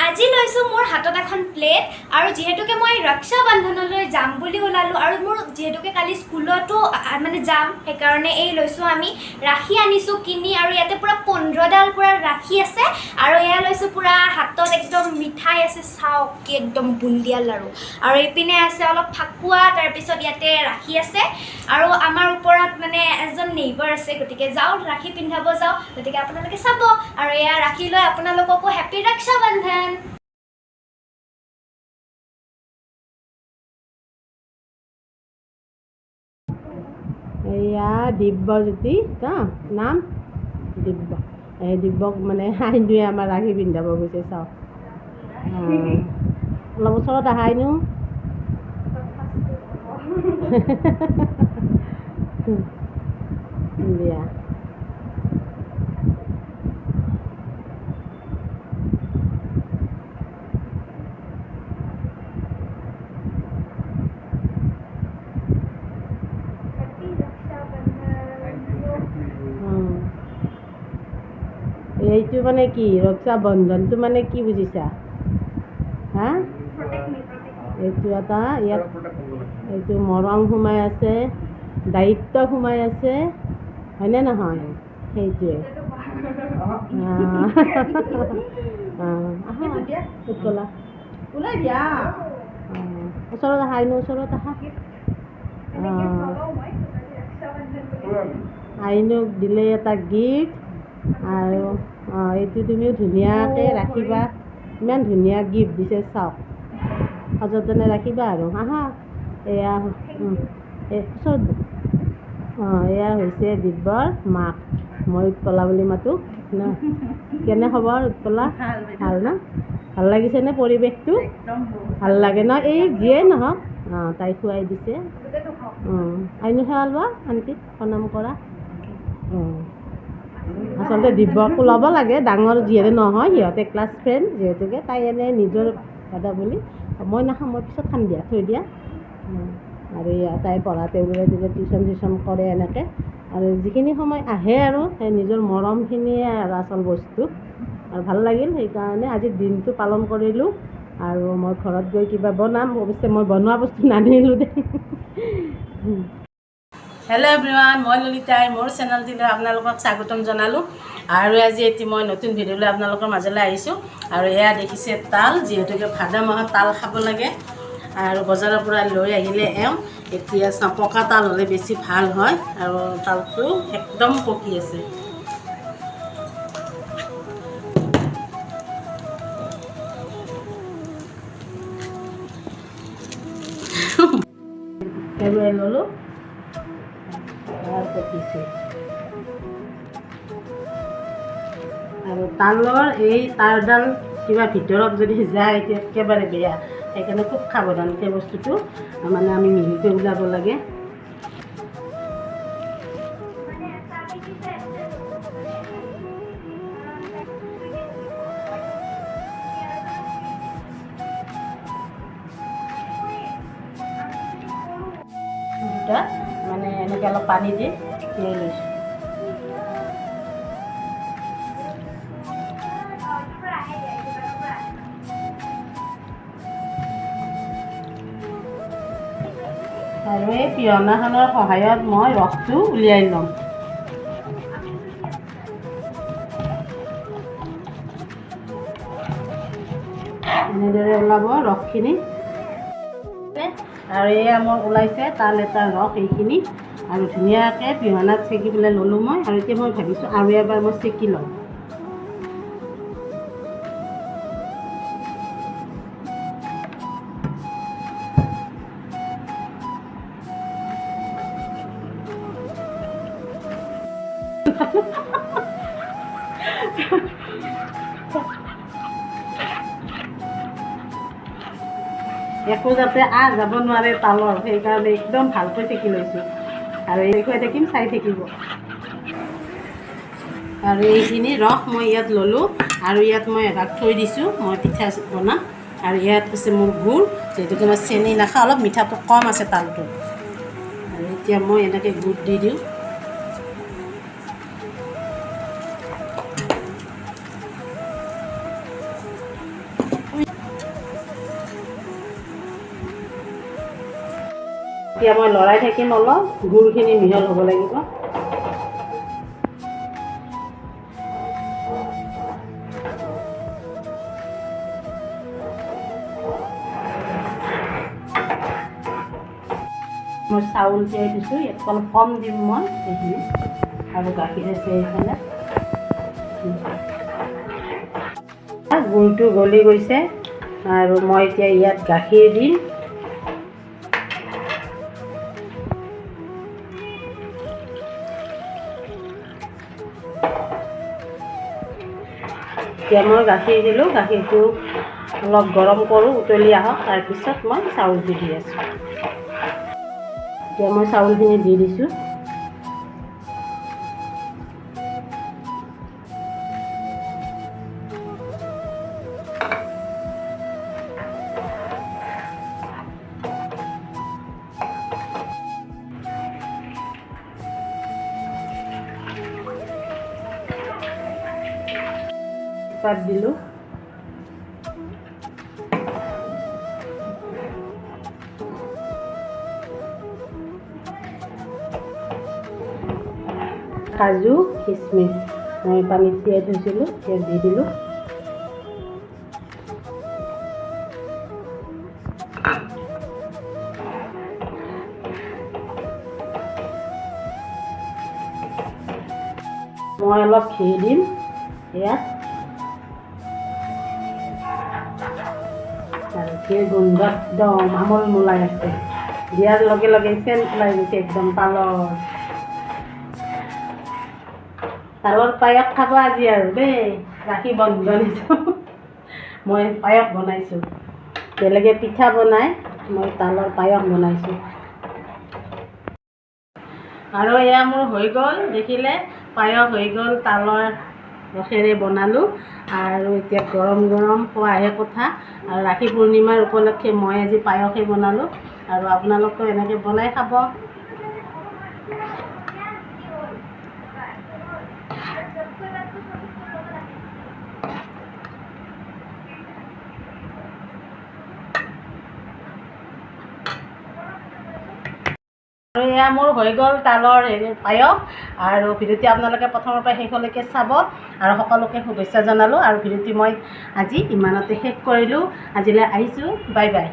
আজি লৈছোঁ মোৰ হাতত এখন প্লেট আৰু যিহেতুকে মই ৰক্ষা বন্ধনলৈ যাম বুলি ওলালোঁ আৰু মোৰ যিহেতুকে কালি স্কুলতো মানে যাম সেইকাৰণে এই লৈছোঁ আমি ৰাখি আনিছোঁ কিনি আৰু ইয়াতে পূৰা 15ডাল পূৰা ৰাখি আছে আৰু এয়া লৈছোঁ পূৰা হাতত একদম মিঠাই আছে চাওক কি একদম বুন্দিয়া লাড়ু আৰু এইপিনে আছে অলপ ফাকুৱা তাৰপিছত ইয়াতে ৰাখি আছে আৰু আমাৰ ওপৰত মানে এজন নেইবাৰ আছে গতিকে যাওঁ ৰাখি পিন্ধাব যাওঁ গতিকে আপোনালোকে চাব আৰু এয়া ৰাখি লৈ আপোনালোককো হেপী ৰক্ষা বন্ধন। এয়া দিব্যজ্যোতি নাম দিব্য এই দিব্যক মানে আইনুৱে আমাৰ ৰাখি পিন্ধাব গৈছে চাওক অলপ ওচৰত আহা আইনু দিয়া এইটো মানে কি ৰক্ষা বন্ধনটো মানে কি বুজিছা হা এইটো এটা ইয়াত এইটো মৰম সোমাই আছে দায়িত্ব সোমাই আছে হয়নে নহয় সেইটোৱে উৎপলা ওলাই দিয়া ওচৰত আহা আইনু ওচৰত আহা আইনুক দিলে এটা গিফ্ট আৰু এইটো তুমিও ধুনীয়াকৈ ৰাখিবা ইমান ধুনীয়া গিফ্ট দিছে চাওক সযতনে ৰাখিবা আৰু আহা এয়া ওচৰত এয়া হৈছে দিব্যৰ মাক মই উৎপলা বুলি মাতোঁ ন কেনে খবৰ উৎপলা ভাল ন ভাল লাগিছেনে পৰিৱেশটো ভাল লাগে ন এই যিয়ে নহওক তাই খুৱাই দিছে আইনু সেৱা লোৱা আণ্টিক প্ৰণাম কৰা আচলতে দিব্যকো ল'ব লাগে ডাঙৰ যিহেতু নহয় সিহঁতে ক্লাছ ফ্ৰেণ্ড যিহেতুকে তাই এনেই নিজৰ দাদা বুলি মই নাখাম মই পিছত খাম দিয়া থৈ দিয়া আৰু তাই পঢ়াতে বোলে তেতিয়া টিউশ্যন চিউশ্যন কৰে এনেকৈ আৰু যিখিনি সময় আহে আৰু সেই নিজৰ মৰমখিনিয়ে আৰু আচল বস্তু আৰু ভাল লাগিল সেইকাৰণে আজি দিনটো পালন কৰিলোঁ আৰু মই ঘৰত গৈ কিবা বনাম অৱশ্যে মই বনোৱা বস্তু নানিলোঁ দেই হেল্ল' এভৰিৱান মই ললিতাই মোৰ চেনেলটিলৈ আপোনালোকক স্বাগতম জনালোঁ আৰু আজি এটি মই নতুন ভিডিঅ' লৈ আপোনালোকৰ মাজলৈ আহিছোঁ আৰু এয়া দেখিছে তাল যিহেতুকে ভাদ মাহত তাল খাব লাগে আৰু বজাৰৰ পৰা লৈ আহিলে এতিয়া পকা তাল হ'লে বেছি ভাল হয় আৰু তালটো একদম পকি আছে সেইবোৰে ল'লোঁ পকিছে আৰু তালৰ এই তাঁৰডাল কিবা ভিতৰত যদি যায় এতিয়া একেবাৰে বেয়া সেইকাৰণে খুব সাৱধান সেই বস্তুটো মানে আমি মিহিকৈ ওলাব লাগে মানে এনেকৈ অলপ পানী দি তিয়াই লৈছোঁ আৰু এই পিহনাখনৰ সহায়ত মই ৰসটো উলিয়াই ল'ম এনেদৰে ওলাব ৰসখিনি আৰু এয়া মোৰ ওলাইছে তাল এটা ৰস এইখিনি আৰু ধুনীয়াকৈ পিহনাত চেকি পেলাই ল'লোঁ মই আৰু এতিয়া মই ভাবিছোঁ আৰু এবাৰ মই চেকি ল'ম একো যাতে যাব নোৱাৰে তালৰ সেইকাৰণে একদম ভালকৈ চেকি লৈছোঁ আৰু এই খুৱাই থাকিম চাই থাকিব আৰু এইখিনি ৰস মই ইয়াত ল'লোঁ আৰু ইয়াত মই এভাগ থৈ দিছোঁ মই পিঠা বনাম আৰু ইয়াত আছে মোৰ গুড় যিহেতুকে মই চেনি নাখাওঁ অলপ মিঠাটো কম আছে তালটো আৰু এতিয়া মই এনেকৈ গুড় দি দিওঁ। এতিয়া মই লৰাই থাকিম, অলপ গুড়খিনি মিহল হ'ব লাগিব। মই চাউল তিয়াই দিছোঁ, ইয়াত অলপ কম দিম মই সেইখিনি, আৰু গাখীৰ আছে এইফালে। গুড়টো গলি গৈছে আৰু মই এতিয়া ইয়াত গাখীৰ দিম। এতিয়া মই গাখীৰ দিলোঁ, গাখীৰটো অলপ গৰম কৰোঁ, উতলি আহক, তাৰপিছত মই চাউলটো দি আছোঁ। এতিয়া মই চাউলখিনি দি দিছোঁ। পাত দিলোঁ। কাজু কিচমিচ মই পানীত তিয়াই থৈছিলোঁ, এতিয়া দি দিলোঁ। মই অলপ ঘি দিম ইয়াত, আৰু ঘিৰ গোন্ধ একদম আমোল মোলাই আছে। দিয়াৰ লগে লগে চেণ্ট ওলাই গৈছে একদম তালৰ পায়স খাব আজি আৰু দেই, ৰাখি বন্ধন দিছোঁ। মই পায়স বনাইছোঁ, বেলেগে পিঠা বনাই, মই তালৰ পায়স বনাইছোঁ। আৰু এয়া মোৰ হৈ গ'ল, দেখিলে পায়স হৈ গ'ল, তালৰ ৰসেৰে বনালোঁ। আৰু এতিয়া গৰম গৰম খোৱাহে কথা। আৰু ৰাখী পূৰ্ণিমাৰ উপলক্ষে মই আজি পায়সে বনালোঁ, আৰু আপোনালোকেও এনেকৈ বনাই খাব। আৰু এয়া মোৰ হৈ গ'ল তালৰ পায়স। আৰু ভিডিঅ'টি আপোনালোকে প্ৰথমৰ পৰা শেষলৈকে চাব, আৰু সকলোকে শুভেচ্ছা জনালোঁ। আৰু ভিডিঅ'টি মই আজি ইমানতে শেষ কৰিলোঁ। আজিলৈ আহিছোঁ, বাই বাই।